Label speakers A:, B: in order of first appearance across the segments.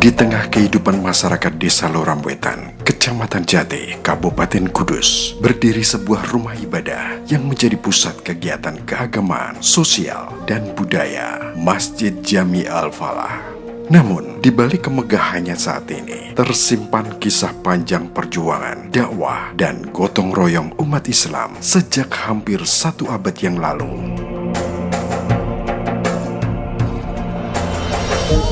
A: Di tengah kehidupan masyarakat Desa Loramwetan, Kecamatan Jati, Kabupaten Kudus, berdiri sebuah rumah ibadah yang menjadi pusat kegiatan keagamaan, sosial, dan budaya, Masjid Jami Al-Falah. Namun, di balik kemegahannya saat ini, tersimpan kisah panjang perjuangan, dakwah, dan gotong royong umat Islam sejak hampir 1 abad yang lalu.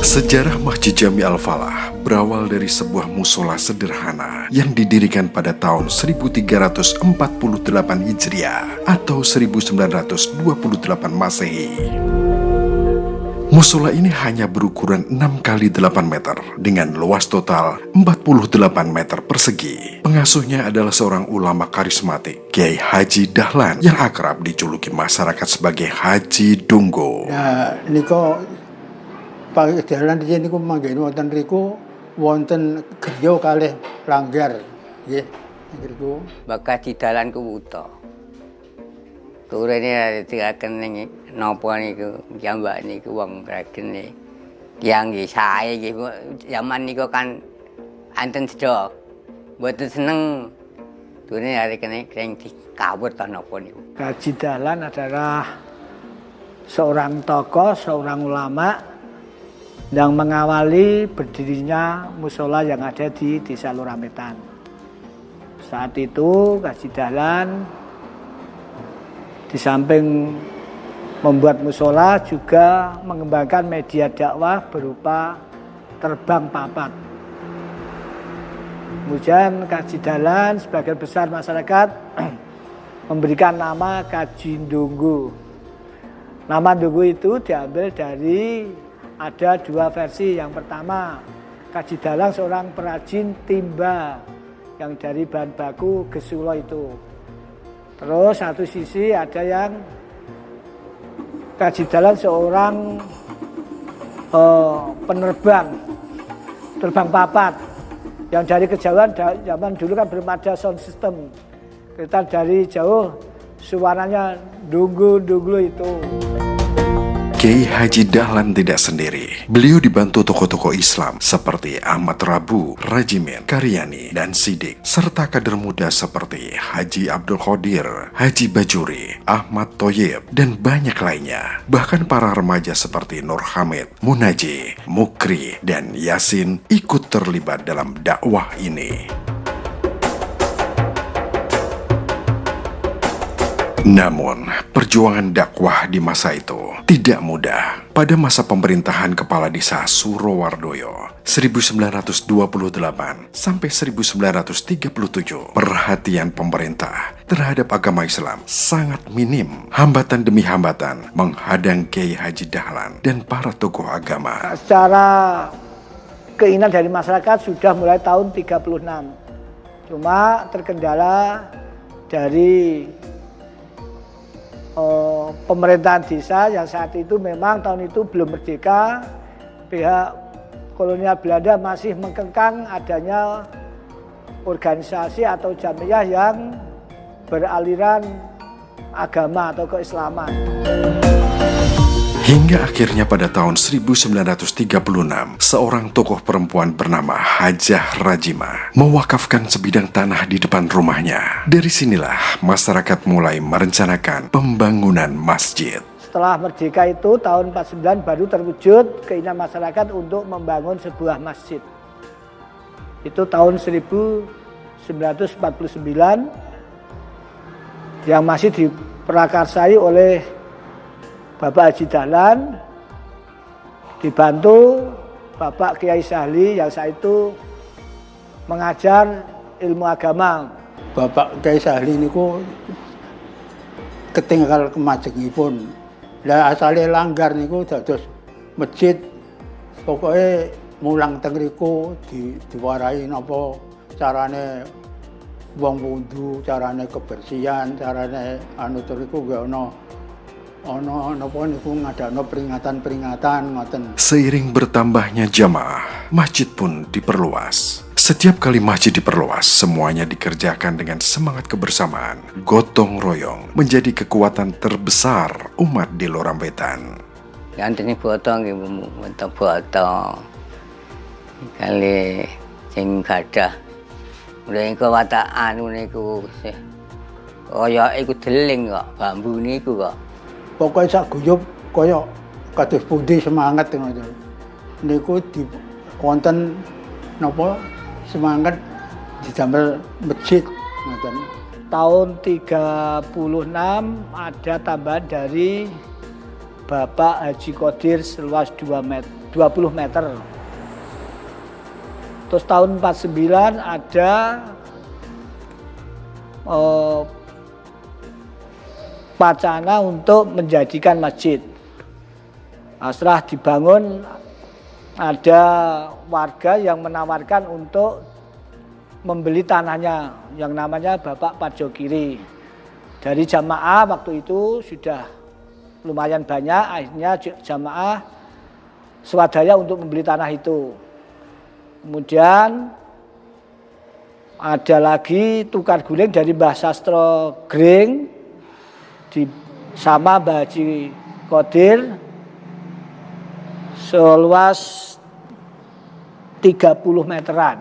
A: Sejarah Masjid Jami Al-Falah berawal dari sebuah musola sederhana yang didirikan pada tahun 1348 Hijriah atau 1928 Masehi. Musola ini hanya berukuran 6 kali 8 meter dengan luas total 48 meter persegi. Pengasuhnya adalah seorang ulama karismatik, Kiai Haji Dahlan, yang akrab dijuluki masyarakat sebagai Haji Dunggo.
B: Ya, niko Pak Dahlan di sini manggil wonten riku wonten griya kalih langgar, nggih. Niku
C: bakat di dalan ku wuta. Turune ditegaken ning napa niku jambak niku wong Bragen niki. Tiyang nggih sae nggih zaman niku kan anten sedha. Mboten seneng turune arek kene kreng dikawur ta napa niku.
D: Haji Dahlan adalah seorang tokoh, seorang ulama yang mengawali berdirinya musola yang ada di Desa Loramwetan. Saat itu Haji Dahlan di samping membuat musola juga mengembangkan media dakwah berupa terbang papat. Kemudian Haji Dahlan sebagian besar masyarakat memberikan nama Kaji Dunggo. Nama Dunggo itu diambil dari ada 2 versi. Yang pertama, Haji Dahlan seorang perajin timba yang dari bahan baku gesulo itu. Terus satu sisi ada yang Haji Dahlan seorang penerbang, terbang papat. Yang dari kejauhan, zaman dulu kan belum ada sound system. Kita dari jauh suaranya dunggu-dunggu itu.
A: Kiai Haji Dahlan tidak sendiri. Beliau dibantu tokoh-tokoh Islam seperti Ahmad Rabu, Rajimin, Karyani, dan Sidik, serta kader muda seperti Haji Abdul Qadir, Haji Bajuri, Ahmad Thoyib, dan banyak lainnya. Bahkan para remaja seperti Nur Hamid, Munaji, Mukri, dan Yasin ikut terlibat dalam dakwah ini. Namun, perjuangan dakwah di masa itu tidak mudah. Pada masa pemerintahan Kepala Desa Surowardoyo 1928 sampai 1937, perhatian pemerintah terhadap agama Islam sangat minim. Hambatan demi hambatan menghadang Kiai Haji Dahlan dan para tokoh agama.
D: Secara keinginan dari masyarakat sudah mulai tahun 36. Cuma terkendala dari pemerintahan desa yang saat itu memang tahun itu belum merdeka. Pihak kolonial Belanda masih mengkekang adanya organisasi atau jamiah yang beraliran agama atau keislaman.
A: Hingga akhirnya pada tahun 1936, seorang tokoh perempuan bernama Hajah Rajimah mewakafkan sebidang tanah di depan rumahnya. Dari sinilah masyarakat mulai merencanakan pembangunan masjid.
D: Setelah merdeka itu tahun 49 baru terwujud keinginan masyarakat untuk membangun sebuah masjid. Itu tahun 1949 yang masih diprakarsai oleh Bapak Haji Dahlan dibantu Bapak Kiai Sahli yang saat itu mengajar ilmu agama.
B: Bapak Kiai Sahli niku ketinggal kemajengipun. Lah asale langgar niku dados masjid pokoke mulang teng riku diwarai napa carane wong wudu, carane kebersihan, carane anu riku nggih ana napa niku ngadakno peringatan-peringatan ngoten.
A: Seiring bertambahnya jamaah, masjid pun diperluas. Setiap kali masjid diperluas, semuanya dikerjakan dengan semangat kebersamaan. Gotong royong menjadi kekuatan terbesar umat di Loramwetan.
C: Yang ini foto nggih foto. kali sing gadah. Mulai iku watak anu niku kaya iku deling kok, bambu niku kok.
B: Pokoke sak guyub kaya kados pundi semangat ngoten. Niku di wonten napa semangat didamel masjid ngoten.
D: Tahun 36 ada tambahan dari Bapak Haji Qadir seluas 20 meter. Terus tahun 49 ada wacana untuk menjadikan masjid. Nah, setelah dibangun ada warga yang menawarkan untuk membeli tanahnya yang namanya Bapak Pajokiri. Dari jamaah waktu itu sudah lumayan banyak, akhirnya jamaah swadaya untuk membeli tanah itu. Kemudian ada lagi tukar guling dari Mbah Sastro Gring sama Mbah Haji Qadir seluas 30 meteran.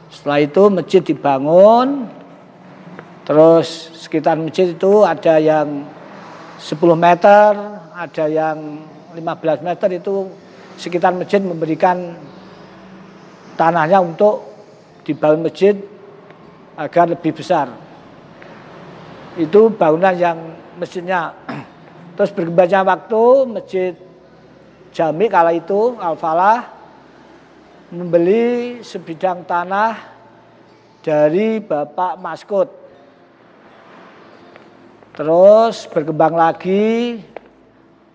D: Setelah itu masjid dibangun, terus sekitar masjid itu ada yang 10 meter, ada yang 15 meter, itu sekitar masjid memberikan tanahnya untuk dibangun masjid agar lebih besar. Itu bangunan yang masjidnya. Terus berkembangnya waktu, masjid Jami kala itu Al-Falah membeli sebidang tanah dari Bapak Maskut. Terus berkembang lagi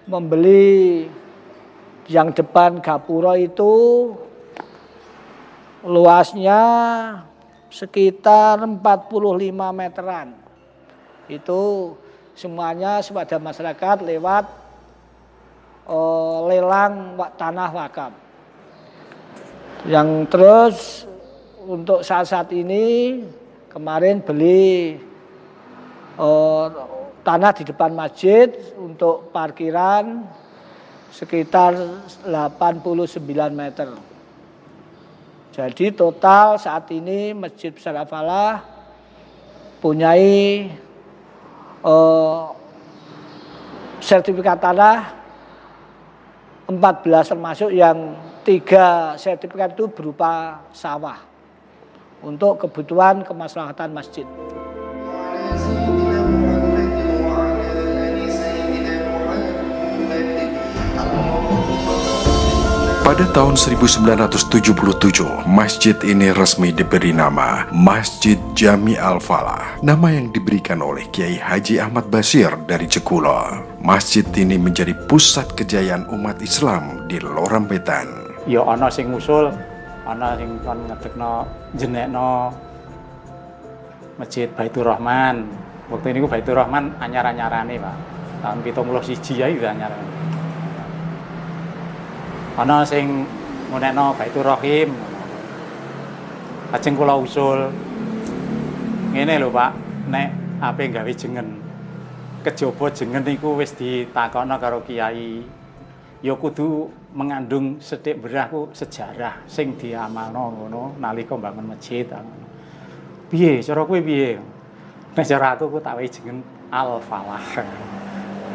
D: membeli yang depan Gapura itu luasnya sekitar 45 meteran. Itu semuanya kepada masyarakat lewat lelang tanah wakaf. Yang terus untuk saat ini kemarin beli tanah di depan masjid untuk parkiran sekitar 89 meter. Jadi total saat ini Masjid Besar Al-Falah punyai sertifikat tanah 14, termasuk yang 3 sertifikat itu berupa sawah untuk kebutuhan kemaslahatan masjid.
A: Pada tahun 1977, masjid ini resmi diberi nama Masjid Jami Al-Falah, nama yang diberikan oleh Kiai Haji Ahmad Basir dari Jekulo. Masjid ini menjadi pusat kejayaan umat Islam di Lorambetan.
E: Ya ana sing ngusul, ana sing kon ngedekno jenekno Masjid Baitur Rahman. Waktu niku Baitur Rahman anyar-anyarane, Pak. Tahun 71 ya itu anyarane. Ana sing ngunekno Baitur Rahim. Lajeng kula usul ngene lho, Pak, nek ape gawe jengen. Kejaba jengen niku wis ditakokno karo kiai. Ya kudu mengandung sethik berahku sejarah sing diamalno ngono nalika mbangun masjid. Piye cara kowe piye? Nek cara aku tak wae jengen Al-Falah.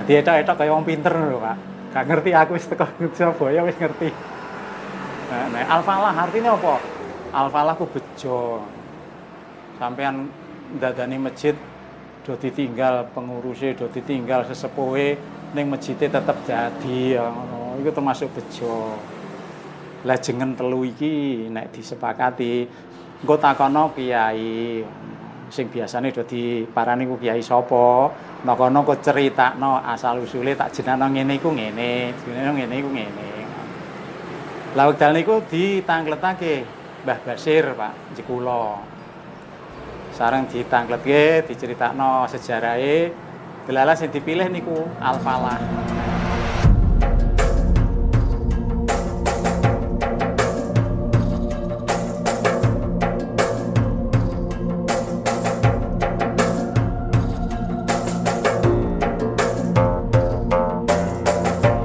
E: Dadi etok-etok kaya wong pinter lho, Pak. Gak ngerti aku wis teko Surabaya wis ngerti. Nah, Al-Falah artinya apa? Al-Falah ku bejo. Sampean ndadani masjid do ditinggal pengurusnya, do ditinggal sesepuhe ning masjide tetep dadi ngono. Iku termasuk bejo. Lah jengen telu iki nek disepakati engko takono kiai sing biasane do diparani ku kiai sapa. Nokono kok critakno asal usule tak jenengno ngene iku ngene, jenengno ngene iku ngene. Lah wekdal niku ditangkletake Mbah Basir, Pak, Jekulo. Sareng ditangkletke, diceritakno sejarahe. Delala sing dipilih niku Al-Falah.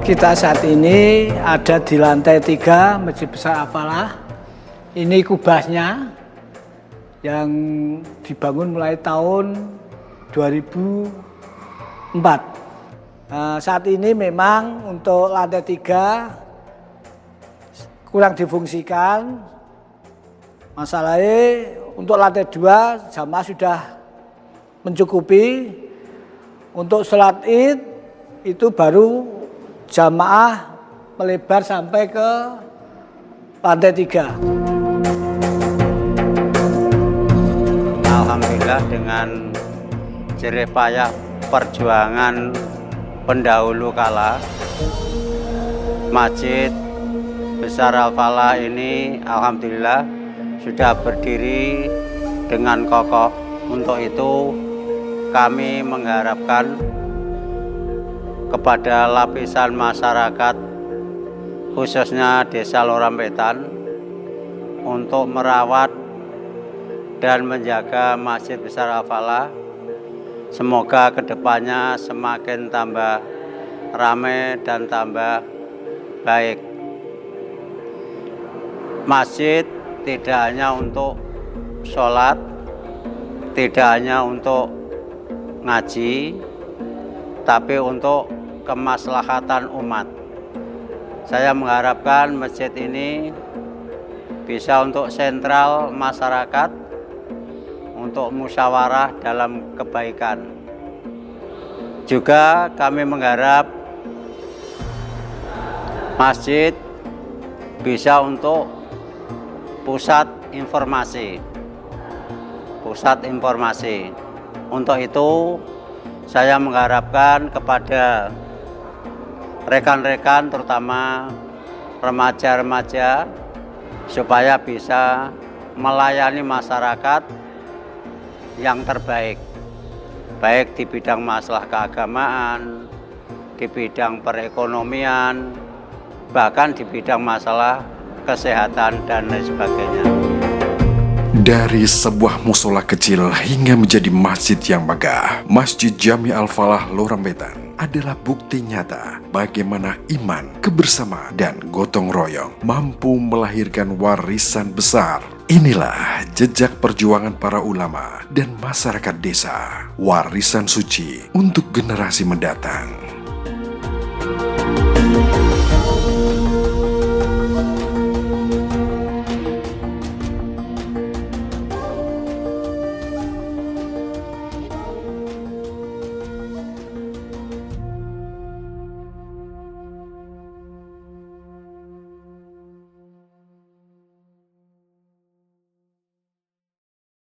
D: Kita saat ini ada di lantai 3 Masjid Besar Al-Falah. Ini kubahnya yang dibangun mulai tahun 2004. Saat ini memang untuk lantai 3 kurang difungsikan. Masalahnya untuk lantai 2 jamaah sudah mencukupi. Untuk sholat id itu baru jamaah melebar sampai ke lantai 3.
F: Alhamdulillah dengan jerih payah perjuangan pendahulu kala, Masjid Besar Al-Falah ini alhamdulillah sudah berdiri dengan kokoh. Untuk itu kami mengharapkan kepada lapisan masyarakat khususnya Desa Lorambetan untuk merawat dan menjaga Masjid Besar Al-Falah. Semoga kedepannya semakin tambah ramai dan tambah baik. Masjid tidak hanya untuk sholat, tidak hanya untuk ngaji, tapi untuk kemaslahatan umat. Saya mengharapkan masjid ini bisa untuk sentral masyarakat, untuk musyawarah dalam kebaikan. Juga kami mengharap masjid bisa untuk pusat informasi. Untuk itu saya mengharapkan kepada rekan-rekan terutama remaja-remaja supaya bisa melayani masyarakat yang terbaik, baik di bidang masalah keagamaan, di bidang perekonomian, bahkan di bidang masalah kesehatan dan lain sebagainya.
A: Dari sebuah musola kecil hingga menjadi masjid yang megah, Masjid Jami Al-Falah Lorambetan adalah bukti nyata bagaimana iman, kebersamaan, dan gotong royong mampu melahirkan warisan besar. Inilah jejak perjuangan para ulama dan masyarakat desa, warisan suci untuk generasi mendatang.